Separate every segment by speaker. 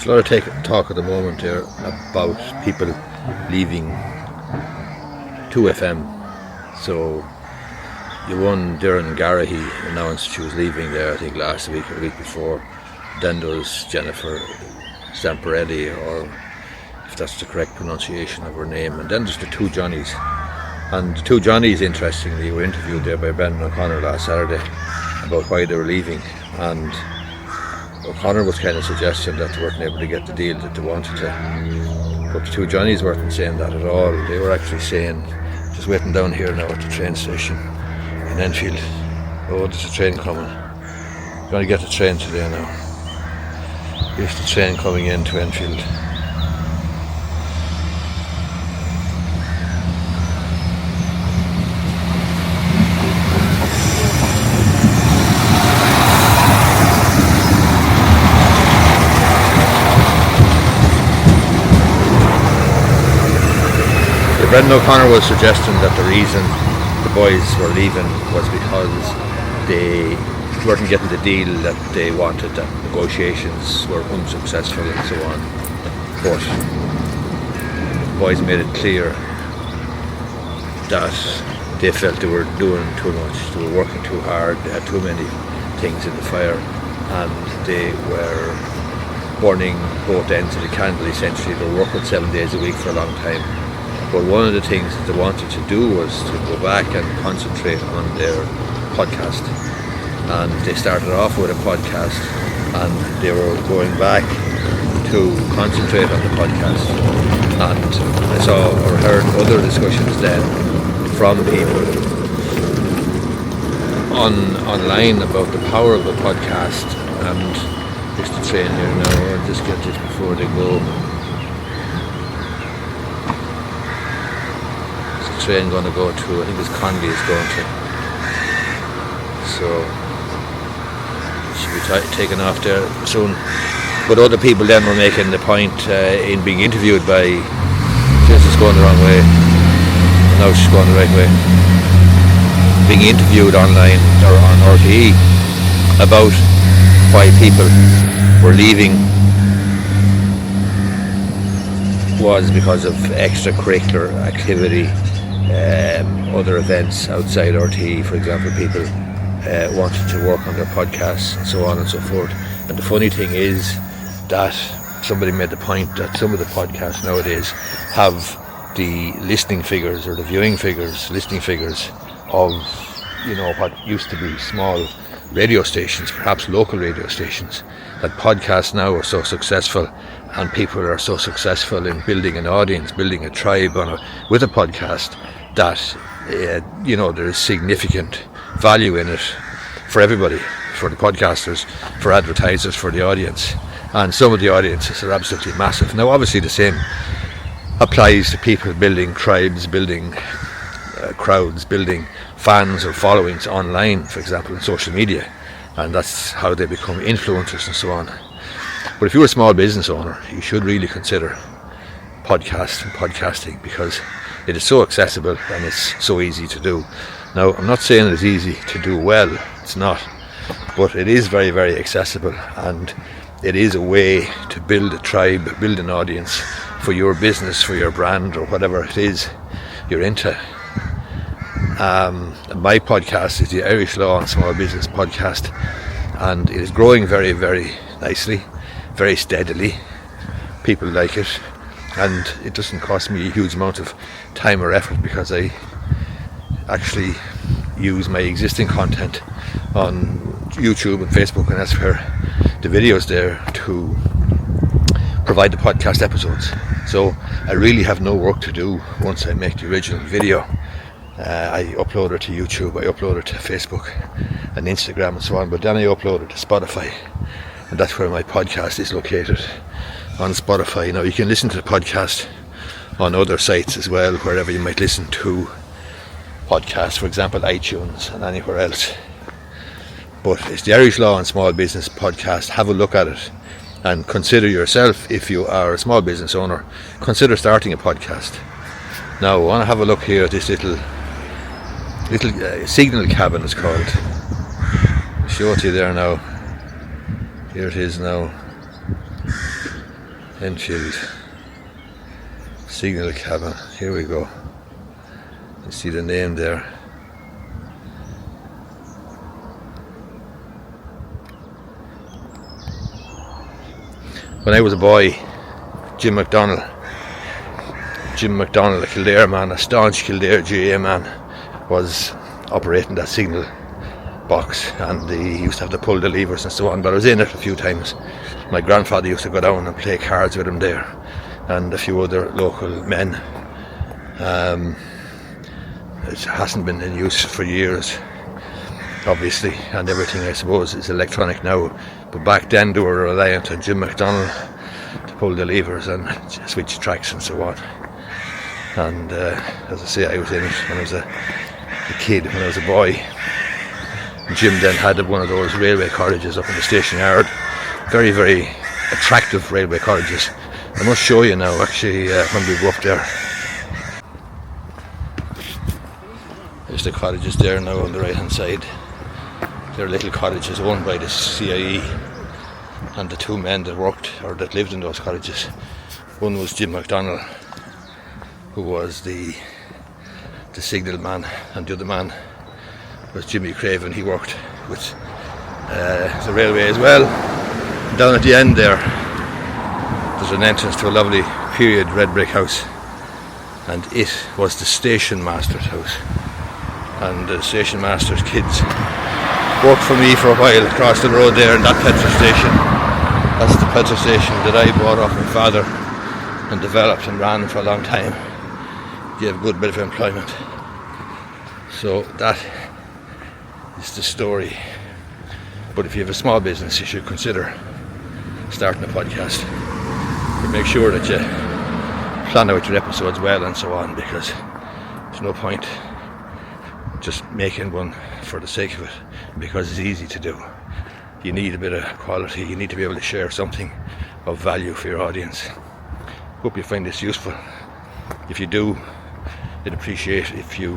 Speaker 1: There's a lot of talk at the moment here about people leaving 2FM. So you won Darren Gorry, he announced she was leaving there, I think last week or the week before. Then there was Jennifer Zamparelli, or if that's the correct pronunciation of her name. And then there's the two Johnnies. And the two Johnnies, interestingly, were interviewed there by Brendan O'Connor last Saturday about why they were leaving. And O'Connor was kind of suggesting that they weren't able to get the deal that they wanted to. But the two Johnnies weren't saying that at all. They were actually saying, just waiting down here now at the train station in Enfield. Oh, there's a train coming. Going to get the train today now. Here's the train coming in to Enfield. Brendan O'Connor was suggesting that the reason the boys were leaving was because they weren't getting the deal that they wanted, that negotiations were unsuccessful and so on. But the boys made it clear that they felt they were doing too much, they were working too hard, they had too many things in the fire, and they were burning both ends of the candle essentially. They were working 7 days a week for a long time. But one of the things that they wanted to do was to go back and concentrate on their podcast. And they started off with a podcast, and they were going back to concentrate on the podcast. And I saw or heard other discussions then from people online about the power of the podcast. And just the train here now, I'll just get this before they go. Train going to go to, I think it's Conley is going to, so it should be taken off there soon. But other people then were making the point in being interviewed by, this is going the wrong way, no, she's going the right way, being interviewed online or on RTE about why people were leaving was because of extracurricular activity. Other events outside RTE, for example, people wanted to work on their podcasts and so on and so forth. And the funny thing is that somebody made the point that some of the podcasts nowadays have the listening figures or the listening figures of, you know, what used to be small radio stations, perhaps local radio stations. That podcasts now are so successful, and people are so successful in building an audience, building a tribe with a podcast, that you know, there is significant value in it for everybody, for the podcasters, for advertisers, for the audience. And some of the audiences are absolutely massive. Now obviously the same applies to people building tribes, building crowds, building fans or followings online, for example, in social media, and that's how they become influencers and so on. But if you're a small business owner, you should really consider podcasting, because it is so accessible and it's so easy to do. Now, I'm not saying it's easy to do well, it's not, but it is very, very accessible, and it is a way to build a tribe, build an audience for your business, for your brand, or whatever it is you're into. My podcast is the Irish Law and Small Business Podcast, and it is growing very, very nicely, very steadily. People like it, and it doesn't cost me a huge amount of time or effort, because I actually use my existing content on YouTube and Facebook, and that's where the videos there to provide the podcast episodes. So I really have no work to do once I make the original video. I upload it to YouTube, I upload it to Facebook and Instagram and so on, but then I upload it to Spotify, and that's where my podcast is located, on Spotify. Now you can listen to the podcast on other sites as well, wherever you might listen to podcasts, for example iTunes and anywhere else. But it's the Irish Law and Small Business Podcast. Have a look at it and consider yourself, if you are a small business owner, consider starting a podcast. Now I want to have a look here at this little signal cabin, it's called. I'll show it to you there now. Here it is now. Enfield signal cabin. Here we go. You see the name there. When I was a boy, Jim McDonald, a Kildare man, a staunch Kildare GA man, was operating that signal box, and he used to have to pull the levers and so on, but I was in it a few times. My grandfather used to go down and play cards with him there, and a few other local men. It hasn't been in use for years, obviously, and everything, I suppose, is electronic now, but back then they were reliant on Jim McDonald to pull the levers and switch tracks and so on. And as I say, I was in it when I was a kid, when I was a boy. Jim then had one of those railway cottages up in the station yard, very, very attractive railway cottages. I must show you now, actually, when we go up there. There's the cottages there now on the right hand side. They're little cottages owned by the CIE, and the two men that worked or that lived in those cottages, one was Jim McDonald, who was the signal man, and the other man was Jimmy Craven. He worked with the railway as well. And down at the end there's an entrance to a lovely period red brick house, and it was the station master's house. And the station master's kids worked for me for a while across the road there in that petrol station. That's the petrol station that I bought off my father and developed and ran for a long time. Gave a good bit of employment. So that is the story. But if you have a small business, you should consider starting a podcast. But make sure that you plan out your episodes well and so on, because there's no point just making one for the sake of it, because it's easy to do. You need a bit of quality. You need to be able to share something of value for your audience. Hope you find this useful. If you do, I'd appreciate if you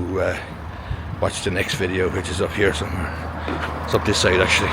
Speaker 1: watch the next video, which is up here somewhere. It's up this side actually.